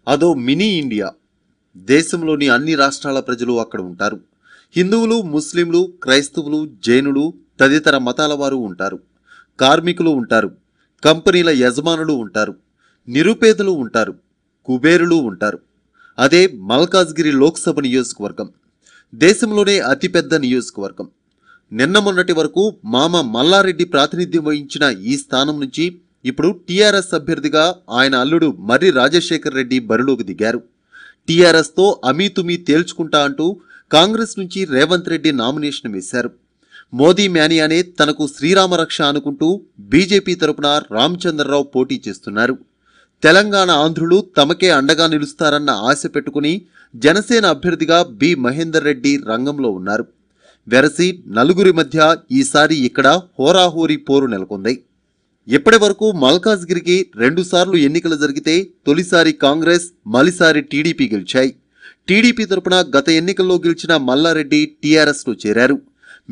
అదో mini India. దేశంలోని అన్ని రాష్ట్రాల ప్రజలు అక్కడ ఉంటారు. హిందువులు, ముస్లింలు, క్రైస్తవులు, జైనులు, తదితర మతాల వారు ఉంటారు. కార్మికులు ఉంటారు. కంపెనీల యజమానులు ఉంటారు. నిరుపేదలు ఉంటారు. కుబేరులు ఉంటారు. అదే మల్కాజ్గిరి లోక్సభ నియోజకవర్గం. దేశంలోనే అతిపెద్ద నియోజకవర్గం. నిన్న మొన్నటి వరకు మామ మల్లారెడ్డి ప్రాతినిధ్యం వహించిన ఈ స్థానం నుంచి ఇప్పుడు టీఆర్ఎస్ అభ్యర్థిగా ఆయన అల్లుడు మర్రి రాజశేఖర్ రెడ్డి బరిలోకి దిగారు. టీఆర్ఎస్తో అమీతుమీ తేల్చుకుంటా అంటూ కాంగ్రెస్ నుంచి రేవంత్ రెడ్డి నామినేషన్ వేశారు. మోదీ మేనియానే తనకు శ్రీరామరక్ష అనుకుంటూ బీజేపీ తరపున రామచంద్రరావు పోటీ చేస్తున్నారు. తెలంగాణ ఆంధ్రులు తమకే అండగా నిలుస్తారన్న ఆశ పెట్టుకుని జనసేన అభ్యర్థిగా బి మహేందర్ రెడ్డి రంగంలో ఉన్నారు. వెరసి నలుగురి మధ్య ఈసారి ఇక్కడ హోరాహోరీ పోరు నెలకొంది. ఇప్పటి వరకు మల్కాజ్గిరికి 2 సార్లు ఎన్నికలు జరిగితే తొలిసారి కాంగ్రెస్, మలిసారి టీడీపీ గెలిచాయి. టీడీపీ తరపున గత ఎన్నికల్లో గెలిచిన మల్లారెడ్డి టీఆర్ఎస్లో చేరారు.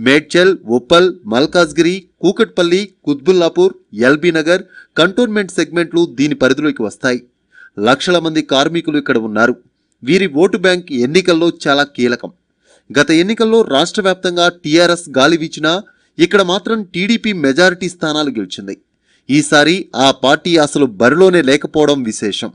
మేడ్చల్, ఉప్పల్, మల్కాజ్గిరి, కూకట్పల్లి, కుత్బుల్లాపూర్, ఎల్బీ నగర్, కంటోన్మెంట్ సెగ్మెంట్లు దీని పరిధిలోకి వస్తాయి. లక్షల మంది కార్మికులు ఇక్కడ ఉన్నారు. వీరి ఓటు బ్యాంక్ ఎన్నికల్లో చాలా కీలకం. గత ఎన్నికల్లో రాష్ట్ర వ్యాప్తంగా టీఆర్ఎస్ గాలి వీచినా ఇక్కడ మాత్రం టీడీపీ మెజారిటీ స్థానాలు గెలిచింది. ఈసారి ఆ పార్టీ అసలు బరిలోనే లేకపోవడం విశేషం.